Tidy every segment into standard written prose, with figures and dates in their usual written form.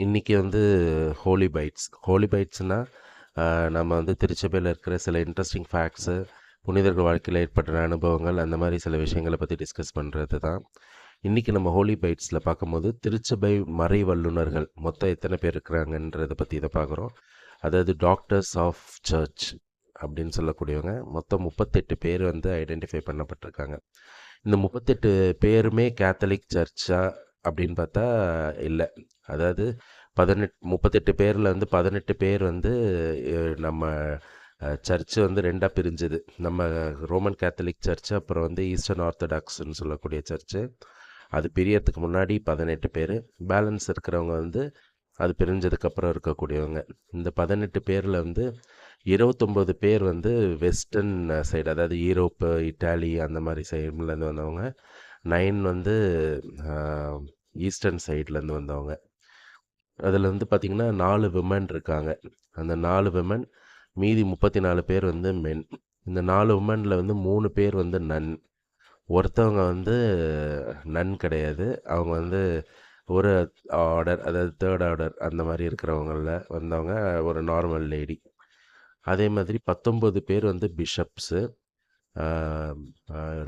இன்றைக்கி வந்து ஹோலி பைட்ஸ். ஹோலி பைட்ஸ்னால் நம்ம வந்து திருச்சபையில் இருக்கிற சில இன்ட்ரெஸ்டிங் ஃபேக்ட்ஸு, புனிதர்கள் வாழ்க்கையில் ஏற்பட்ட அனுபவங்கள், அந்த மாதிரி சில விஷயங்களை பற்றி டிஸ்கஸ் பண்ணுறது தான். இன்றைக்கி நம்ம ஹோலி பைட்ஸில் பார்க்கும்போது திருச்சபை மறை வல்லுநர்கள் மொத்தம் எத்தனை பேர் இருக்கிறாங்கன்றதை பற்றி இதை பார்க்குறோம். அதாவது டாக்டர்ஸ் ஆஃப் சர்ச் அப்படின்னு சொல்லக்கூடியவங்க மொத்தம் 38 பேர் வந்து ஐடென்டிஃபை பண்ணப்பட்டிருக்காங்க. இந்த 38 பேருமே கேத்தலிக் சர்ச்சா அப்படின்னு பார்த்தா இல்லை. அதாவது 38 பேரில் வந்து 18 பேர் வந்து நம்ம சர்ச்சு வந்து ரெண்டாக பிரிஞ்சுது. நம்ம ரோமன் கேத்தலிக் சர்ச்சு, அப்புறம் வந்து ஈஸ்டர்ன் ஆர்த்தடாக்ஸ்ன்னு சொல்லக்கூடிய சர்ச்சு. அது பிரியறதுக்கு முன்னாடி 18 பேர், பேலன்ஸ் இருக்கிறவங்க வந்து அது பிரிஞ்சதுக்கப்புறம் இருக்கக்கூடியவங்க. இந்த 18 பேரில் வந்து 29 பேர் வந்து வெஸ்டர்ன் சைடு, அதாவது யூரோப்பு, இட்டாலி அந்த மாதிரி சைட்லேருந்து வந்தவங்க. 9 வந்து ஈஸ்டர்ன் சைட்லேருந்து வந்தவங்க. அதில் வந்து பார்த்திங்கன்னா 4 விமன் இருக்காங்க. அந்த 4 விமன், மீதி 34 பேர் வந்து மென். இந்த 4 விமனில் வந்து 3 பேர் வந்து நன். ஒருத்தவங்க வந்து நன் கிடையாது. அவங்க வந்து ஒரு ஆர்டர், அதாவது தேர்ட் ஆர்டர் அந்த மாதிரி இருக்கிறவங்களில் வந்தவங்க, ஒரு நார்மல் லேடி. அதே மாதிரி 19 பேர் வந்து பிஷப்ஸு,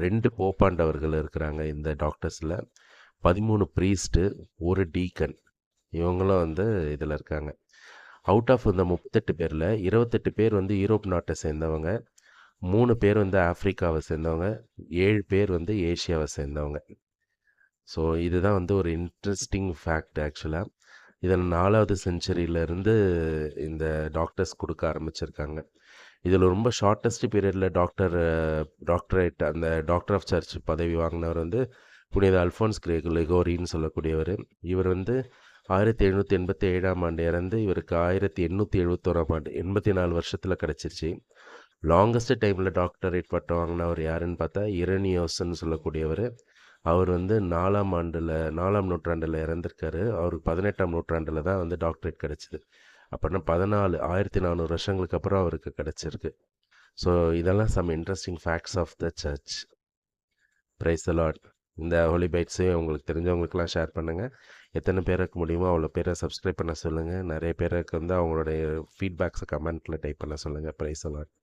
2 போப்பாண்டவர்கள் இருக்கிறாங்க இந்த டாக்டர்ஸில், 13 ப்ரீஸ்ட்டு, ஒரு டீக்கன். இவங்களும் வந்து இதில் இருக்காங்க. அவுட் ஆஃப் இந்த 38 பேரில் 28 பேர் வந்து யூரோப் நாட்டை சேர்ந்தவங்க, 3 பேர் வந்து ஆஃப்ரிக்காவை சேர்ந்தவங்க, 7 பேர் வந்து ஏஷியாவை சேர்ந்தவங்க. ஸோ இதுதான் வந்து ஒரு இன்ட்ரெஸ்டிங் ஃபேக்ட் ஆக்சுவலாக. இதில் 4வது செஞ்சுரியிலேருந்து இந்த டாக்டர்ஸ் கொடுக்க ஆரம்பிச்சிருக்காங்க. இதில் ரொம்ப ஷார்ட்டஸ்ட் பீரியடில் டாக்டரேட், அந்த டாக்டர் ஆஃப் சர்ச் பதவி வாங்கினவர் வந்து புனித அல்ஃபோன்ஸ் கிரெகோரின்னு சொல்லக்கூடியவர். இவர் வந்து 1787ஆம் ஆண்டு இறந்து, இவருக்கு 1871ஆம் ஆண்டு 84 வருஷத்தில் கிடச்சிருச்சு. லாங்கஸ்ட் டைமில் டாக்டரேட் பட்டம் வாங்கினவர் யாருன்னு பார்த்தா இரணியோஸ்ன்னு சொல்லக்கூடியவர். அவர் வந்து 4ஆம் நூற்றாண்டில் இறந்துருக்காரு. அவருக்கு 18ஆம் நூற்றாண்டில் தான் வந்து டாக்டரேட் கிடச்சிது. அப்படின்னா 1400 வருஷங்களுக்கு அப்புறம் அவருக்கு கிடச்சிருக்கு. ஸோ இதெல்லாம் some interesting facts of the church. Praise the lord. இந்த ஹோலி பைட்ஸையும் உங்களுக்கு தெரிஞ்சவங்களுக்கெல்லாம் ஷேர் பண்ணுங்கள். எத்தனை பேருக்கு முடியுமோ அவ்வளோ பேரை சப்ஸ்கிரைப் பண்ண சொல்லுங்கள். நிறைய பேருக்கு வந்து அவங்களுடைய ஃபீட்பேக்ஸை கமெண்ட்டில் டைப் பண்ண சொல்லுங்கள். Price the Lord.